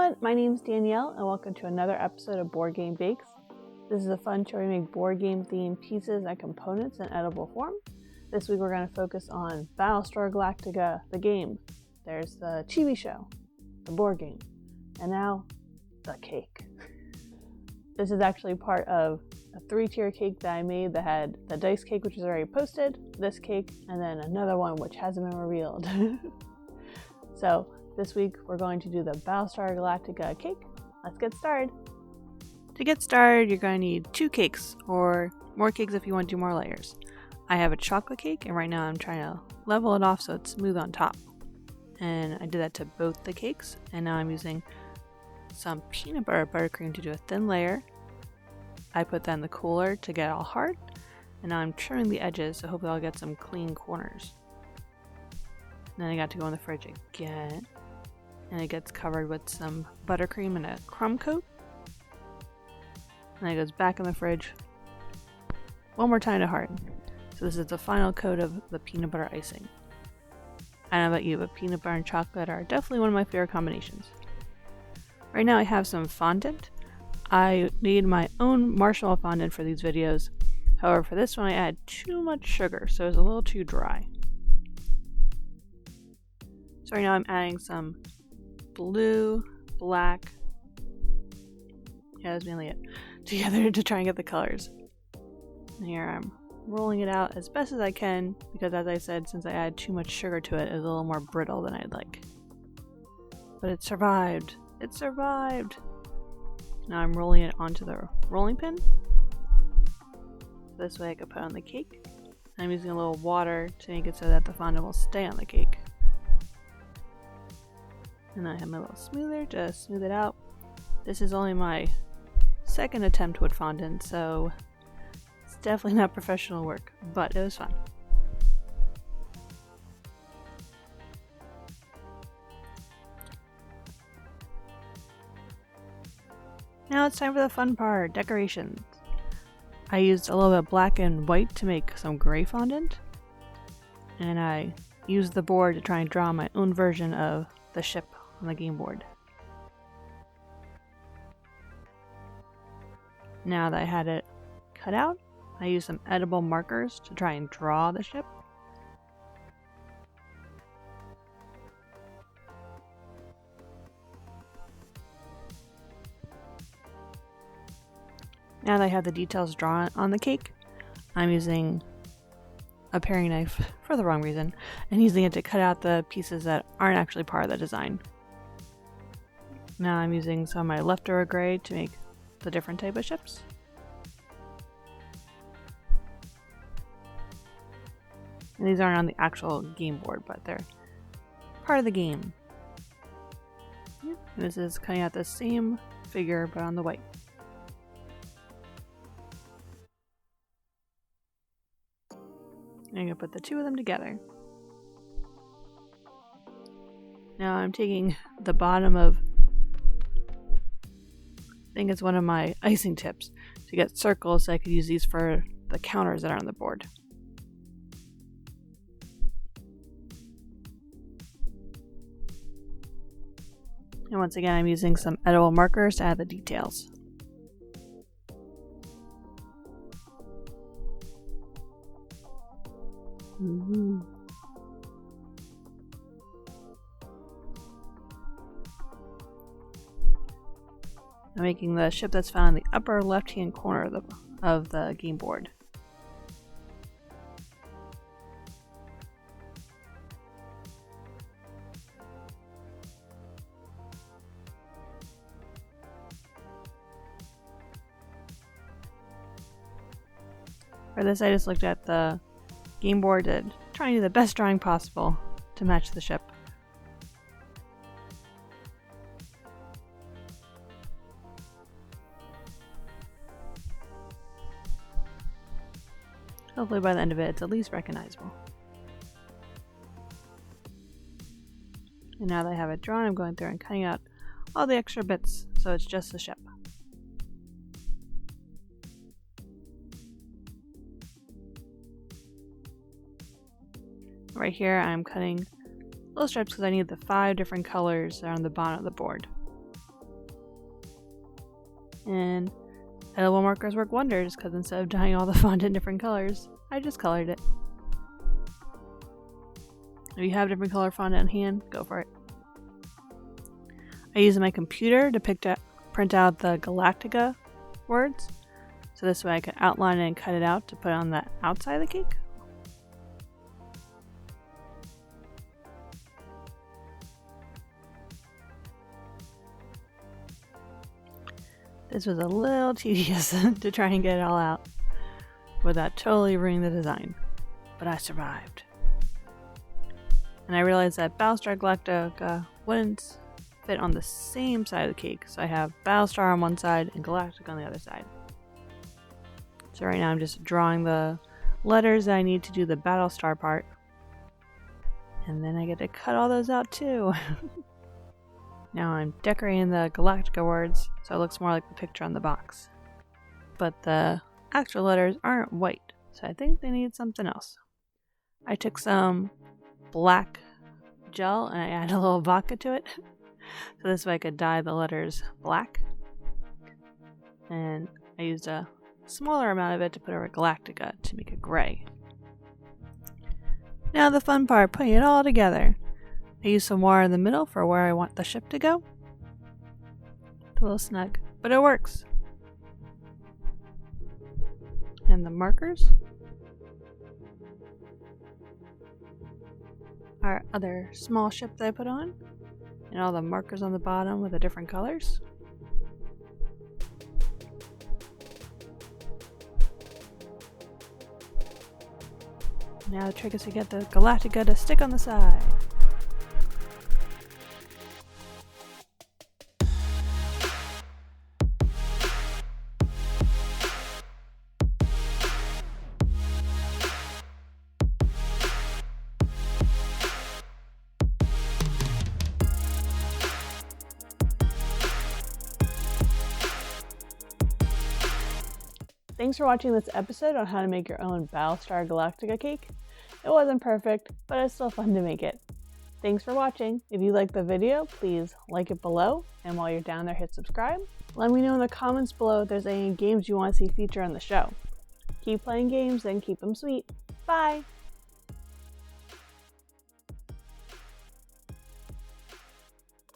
everyone, my name is Danielle and welcome to another episode of Board Game Bakes. This is a fun show where we make board game themed pieces and components in edible form. This week we're going to focus on Battlestar Galactica, the game. There's the TV show, the board game, and now the cake. This is actually part of a 3-tier cake that I made that had the dice cake, which is already posted, this cake, and then another one which hasn't been revealed. So this week we're going to do the Battlestar Galactica cake. Let's get started. To get started, you're going to need 2 cakes, or more cakes if you want to do more layers. I have a chocolate cake, and right now I'm trying to level it off so it's smooth on top. And I did that to both the cakes, and now I'm using some peanut butter buttercream to do a thin layer. I put that in the cooler to get it all hard, and now I'm trimming the edges so hopefully I'll get some clean corners. And then I got to go in the fridge again, and it gets covered with some buttercream and a crumb coat. And then it goes back in the fridge one more time to harden. So this is the final coat of the peanut butter icing. I don't know about you, but peanut butter and chocolate are definitely one of my favorite combinations. Right now I have some fondant. I made my own marshmallow fondant for these videos. However, for this one I added too much sugar, so it was a little too dry. So right now I'm adding some blue, black, that's mainly it, together to try and get the colors. And here I'm rolling it out as best as I can because, as I said, since I added too much sugar to it, it was a little more brittle than I'd like. But it survived. It survived! Now I'm rolling it onto the rolling pin. This way I can put it on the cake. I'm using a little water to make it so that the fondant will stay on the cake. And I have my little smoother to smooth it out. This is only my second attempt with fondant, so it's definitely not professional work, but it was fun. Now it's time for the fun part, decorations. I used a little bit of black and white to make some gray fondant, and I used the board to try and draw my own version of the ship on the game board. Now that I had it cut out, I used some edible markers to try and draw the ship. Now that I have the details drawn on the cake, I'm using a paring knife for the wrong reason and using it to cut out the pieces that aren't actually part of the design. Now I'm using some of my leftover gray to make the different type of ships. And these aren't on the actual game board, but they're part of the game. Yeah. And this is cutting out the same figure but on the white. I'm going to put the 2 of them together. Now I'm taking the bottom of, I think it's one of my icing tips, to get circles so I could use these for the counters that are on the board. And once again, I'm using some edible markers to add the details. Ooh. I'm making the ship that's found in the upper left-hand corner of the game board. For this, I just looked at the game board and trying to do the best drawing possible to match the ship. Hopefully by the end of it, it's at least recognizable. And now that I have it drawn, I'm going through and cutting out all the extra bits so it's just the ship. Right here I'm cutting little strips because I need the 5 different colors that are on the bottom of the board. And edible markers work wonders because instead of dyeing all the fondant different colors, I just colored it. If you have different color fondant in hand, go for it. I use my computer to print out the Galactica words, so this way I can outline it and cut it out to put on the outside of the cake. This was a little tedious to try and get it all out without totally ruining the design, but I survived. And I realized that Battlestar Galactica wouldn't fit on the same side of the cake, so I have Battlestar on one side and Galactica on the other side. So right now I'm just drawing the letters that I need to do the Battlestar part, and then I get to cut all those out too. Now I'm decorating the Galactica words so it looks more like the picture on the box. But the actual letters aren't white, so I think they need something else. I took some black gel and I added a little vodka to it, so this way I could dye the letters black. And I used a smaller amount of it to put over Galactica to make it gray. Now the fun part, putting it all together. I use some wire in the middle for where I want the ship to go. It's a little snug, but it works. And the markers are other small ship that I put on, and all the markers on the bottom with the different colors. Now the trick is to get the Galactica to stick on the side. Thanks for watching this episode on how to make your own Battlestar Galactica cake. It wasn't perfect, but it's still fun to make it. Thanks for watching. If you liked the video, please like it below, and while you're down there, hit subscribe. Let me know in the comments below if there's any games you want to see featured on the show. Keep playing games and keep them sweet. Bye!